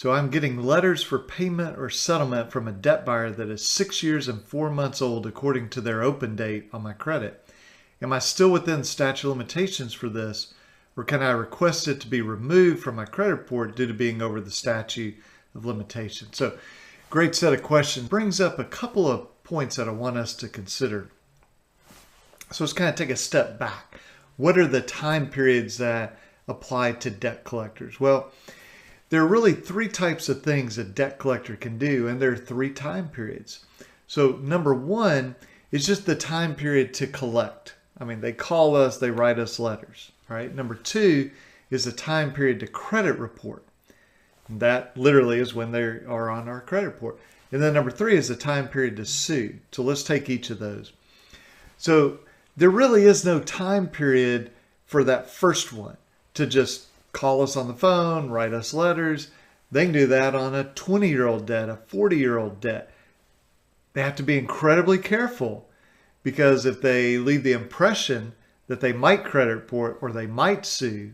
So I'm getting letters for payment or settlement from a debt buyer that is 6 years and 4 months old according to their open date on my credit. Am I still within statute of limitations for this, or can I request it to be removed from my credit report due to being over the statute of limitations? So, great set of questions. Brings up a couple of points that I want us to consider. So let's kind of take a step back. What are the time periods that apply to debt collectors? Well, there are really three types of things a debt collector can do, and there are three time periods. So number one is just the time period to collect. I mean, they call us, they write us letters, right? Number two is the time period to credit report. And that literally is when they are on our credit report. And then number three is the time period to sue. So let's take each of those. So there really is no time period for that first one to just call us on the phone, write us letters. They can do that on a 20-year-old debt, a 40-year-old debt. They have to be incredibly careful, because if they leave the impression that they might credit report or they might sue,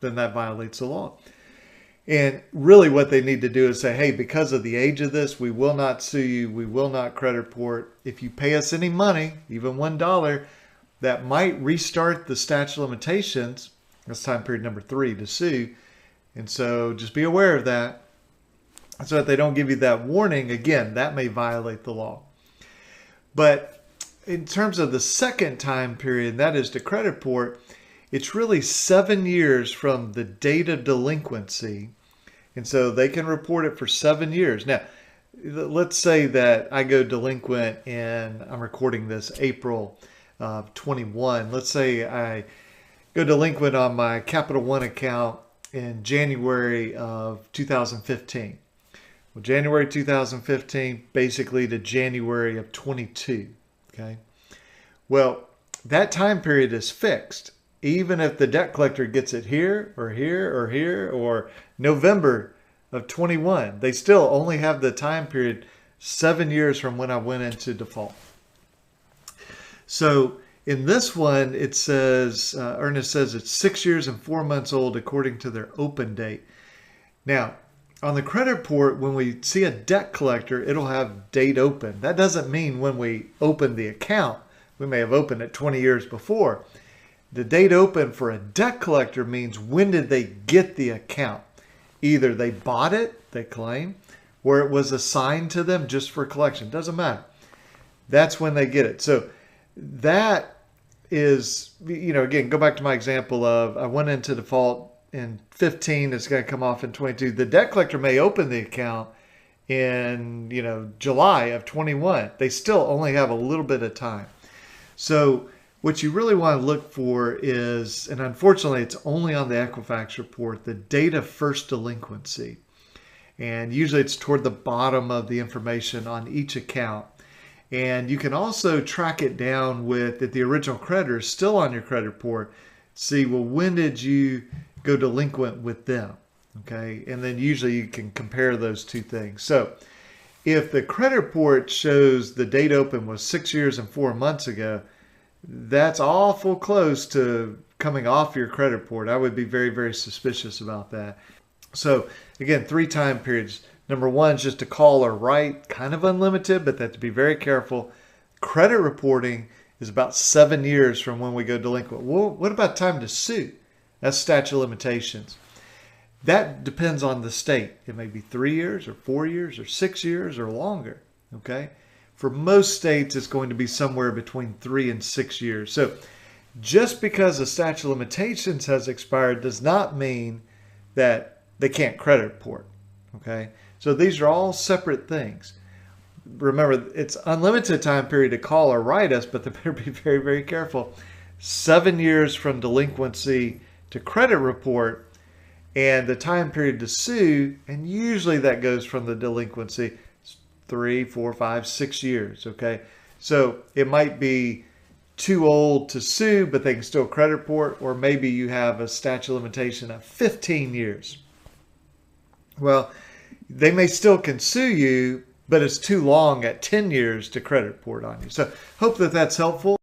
then that violates the law. And really what they need to do is say, hey, because of the age of this, we will not sue you. We will not credit report. If you pay us any money, even $1, that might restart the statute of limitations. That's time period number three to sue. And so just be aware of that. So if they don't give you that warning, again, that may violate the law. But in terms of the second time period, that is the credit report, it's really 7 years from the date of delinquency. And so they can report it for 7 years. Now, let's say that I go delinquent in, I'm recording this April of 21. Let's say I go delinquent on my Capital One account in January of 2015. Well, January 2015, basically to January of 22. Okay. Well, that time period is fixed. Even if the debt collector gets it here or here or here or November of 21, they still only have the time period 7 years from when I went into default. So in this one, it says, Ernest says it's 6 years and 4 months old according to their open date. Now, on the credit report, when we see a debt collector, it'll have date open. That doesn't mean when we open the account. We may have opened it 20 years before. The date open for a debt collector means when did they get the account? Either they bought it, they claim, or it was assigned to them just for collection. Doesn't matter. That's when they get it. So that is, again, go back to my example of I went into default in 15, it's going to come off in 22. The debt collector may open the account in, July of 21. They still only have a little bit of time. So what you really want to look for is, and unfortunately it's only on the Equifax report, the date of first delinquency. And usually it's toward the bottom of the information on each account. And you can also track it down with, if the original creditor is still on your credit report, see, well, when did you go delinquent with them? Okay, and then usually you can compare those two things. So if the credit report shows the date open was 6 years and 4 months ago, that's awful close to coming off your credit report. I would be very, very suspicious about that. So again, three time periods. Number one is just to call or write, kind of unlimited, but that to be very careful. Credit reporting is about 7 years from when we go delinquent. Well, what about time to sue? That's statute of limitations. That depends on the state. It may be 3 years or 4 years or 6 years or longer. Okay. For most states, it's going to be somewhere between 3 and 6 years. So just because the statute of limitations has expired does not mean that they can't credit report. Okay. So these are all separate things. Remember, it's unlimited time period to call or write us, but they better be very, very careful. 7 years from delinquency to credit report, and the time period to sue, and usually that goes from the delinquency 3, 4, 5, 6 years. Okay, so it might be too old to sue, but they can still credit report, or maybe you have a statute of limitation of 15 years. Well, they may still can sue you, but it's too long at 10 years to credit report on you. So hope that that's helpful.